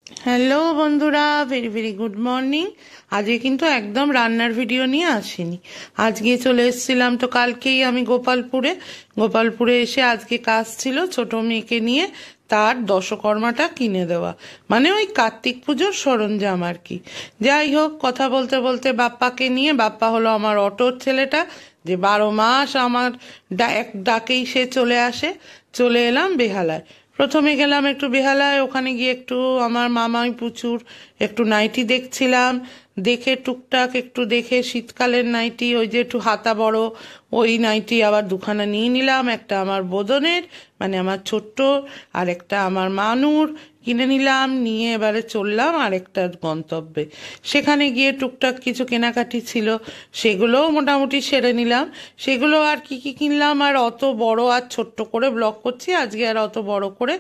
Hello বন্ধুরা, very very good morning. আজকে কিন্তু একদম রান্নার ভিডিও নিয়ে আসিনি। আজকে চলে এসেছিলাম তো কালকেই আমি গোপালপুরে এসে আজকে কাজ ছিল ছোট মেয়েকে নিয়ে তার দশকর্মাটা কিনে দেওয়া, মানে ওই কার্তিক পুজোর সরঞ্জাম আর কি। যাই হোক, কথা বলতে বলতে বাপ্পাকে নিয়ে, বাপ্পা হলো আমার অটোর ছেলেটা, যে 12 মাস আমার এক ডাকেই সে চলে আসে। চলে এলাম বেহালায়। প্রথমে গেলাম একটু বেহালায়, ওখানে গিয়ে একটু আমার মামাই প্রচুর একটু নাইটি দেখছিলাম, দেখে টুকটাক একটু দেখে শীতকালের নাইটি, ওই যে একটু হাতা বড় ওই নাইটি আবার দুখানা নিয়ে নিলাম। একটা আমার বোদনের, মানে আমার ছোট্ট, আর একটা আমার মানুর কিনে নিলাম। নিয়ে এবারে চললাম আরেকটা গন্তব্যে। সেখানে গিয়ে টুকটাক কিছু কেনাকাটি ছিল, সেগুলোও মোটামুটি সেরে নিলাম। সেগুলো আর কি কি কিনলাম আর অত বড় আর ছোট্ট করে ব্লগ করছি আজকে, আর অত বড় করে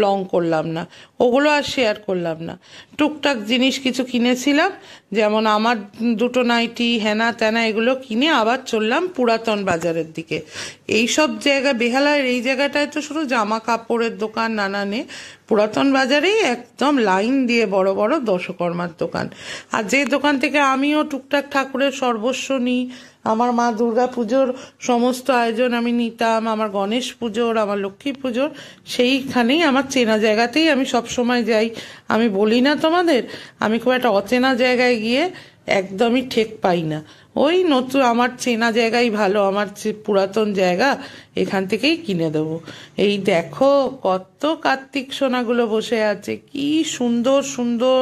লং করলাম না, ওগুলো আর শেয়ার করলাম না। টুকটাক জিনিস কিছু কিনেছিলাম, যেমন আমার দুটো নাইটি, হেনা তেনা, এগুলো কিনে আবার চললাম পুরাতন বাজারের দিকে। এই সব জায়গা, বেহালার এই জায়গাটায় তো শুধু জামা কাপড়ের দোকান নানানে, পুরাতন বাজারেই একদম লাইন দিয়ে বড় বড় দশকর্মার দোকান। আর যে দোকান থেকে আমিও টুকটাক ঠাকুরের সর্বস্ব নিই, আমার মা দুর্গা পুজোর সমস্ত আয়োজন আমি নিতাম, আমার গণেশ পুজোর, আমার লক্ষ্মী পুজোর, সেইখানেই আমার চেনা জায়গাতেই আমি সব সময় যাই। আমি বলি না তোমাদের, আমি খুব একটা অচেনা জায়গায় গিয়ে একদমই ঠেক পাই না। ওই নতুন, আমার চেনা জায়গাই ভালো, আমার পুরাতন জায়গা, এখান থেকেই কিনে দেবো। এই দেখো কত কার্তিক সোনাগুলো বসে আছে, কি সুন্দর সুন্দর,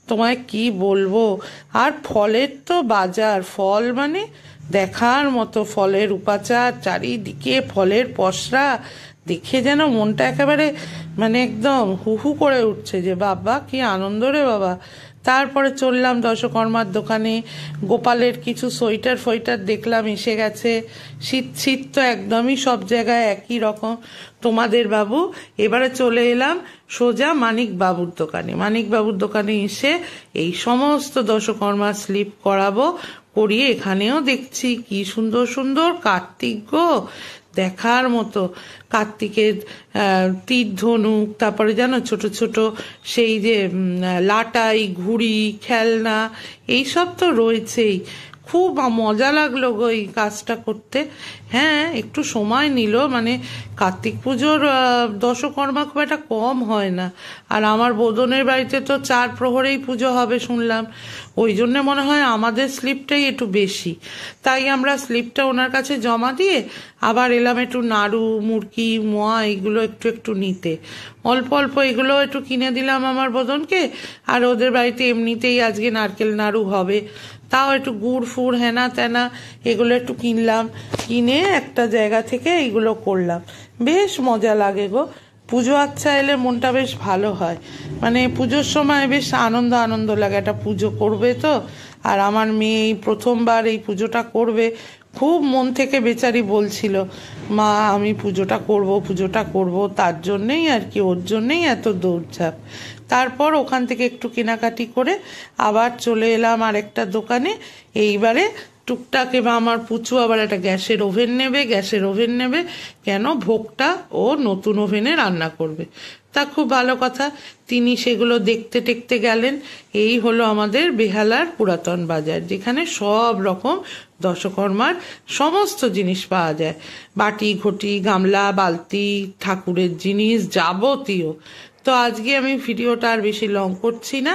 তোমায় কি বলবো। আর ফলের তো বাজার, ফল মানে দেখার মতো, ফলের উপাচার, চারিদিকে ফলের পসরা, দেখে যেন মনটা একেবারে মানে একদম হু হু করে উঠছে, যে বাবা কি আনন্দ রে বাবা। তারপরে চললাম দশকর্মার দোকানে, গোপালের কিছু সোয়েটার ফোয়েটার দেখলাম এসে গেছে। শীত শীত তো একদমই সব জায়গায় একই রকম। তোমাদের বাবু এবারে চলে এলাম সোজা মানিক বাবুর দোকানে। মানিক বাবুর দোকানে এসে এই সমস্ত দশকর্মার স্লিপ করাবো, করিয়ে এখানেও দেখছি কি সুন্দর সুন্দর কার্তিক গো, দেখার মতো। কার্তিকের তীর ধনুক, তারপরে জানো ছোট ছোট সেই যে লাটাই, ঘুড়ি, খেলনা, এইসব তো রয়েছেই। খুব মজা লাগলো গো এই কাজটা করতে। হ্যাঁ, একটু সময় নিল, মানে কার্তিক পুজোর দশকর্মা খুব একটা কম হয় না। আর আমার বোদনের বাড়িতে তো 4 প্রহরেই পুজো হবে শুনলাম, ওই জন্য মনে হয় আমাদের স্লিপটাই একটু বেশি। তাই আমরা স্লিপটা ওনার কাছে জমা দিয়ে আবার এলাম একটু নাড়ু, মুরকি, মোয়া, এগুলো একটু একটু নিতে। অল্প অল্প এগুলো একটু কিনে দিলাম আমার বোদনকে। আর ওদের বাড়িতে এমনিতেই আজকে নারকেল নাড়ু হবে, তাও একটু গুড় ফুড় হেনা তেনা এগুলো একটু কিনলাম। কিনে একটা জায়গা থেকে এইগুলো করলাম। বেশ মজা লাগে গো, পুজো আচ্ছা এলে মনটা বেশ ভালো হয়। মানে পুজোর সময় বেশ আনন্দ আনন্দ লাগে, একটা পুজো করবে তো। আর আমার মেয়ে এই প্রথমবার এই পুজোটা করবে, খুব মন থেকে বেচারি বলছিল, মা আমি পুজোটা করব, তার জন্যেই আর কি, ওর জন্যেই এত দৌড়ঝাঁপ। তারপর ওখান থেকে একটু কেনাকাটি করে আবার চলে এলাম আরেকটা দোকানে। এইবারে টুকটাক, এবার আমার পুচু আবার একটা গ্যাসের ওভেন নেবে, কেন ভোগটা ও নতুন ওভেনে রান্না করবে। তা খুব ভালো কথা, তিনি সেগুলো দেখতে টেকতে গেলেন। এই হলো আমাদের বেহালার পুরাতন বাজার, যেখানে সব রকম দশকর্মার সমস্ত জিনিস পাওয়া যায়, বাটি ঘটি, গামলা, বালতি, ঠাকুরের জিনিস যাবতীয়। তো আজকে আমি ভিডিওটা আর বেশি লং করছি না।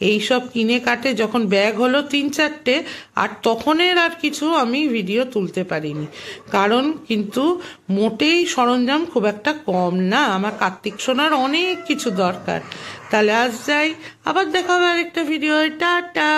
এই সব কিনে কাটে যখন ব্যাগ হলো 3-4টে, আর তখনের আর কিছু আমি ভিডিও তুলতে পারিনি, কারণ কিন্তু মোটেই সরঞ্জাম খুব একটা কম না, আমার কার্তিক সোনার অনেক কিছু দরকার। তাহলে আজ যাই, আবার দেখা হবে আরেকটা ভিডিও। টাটা।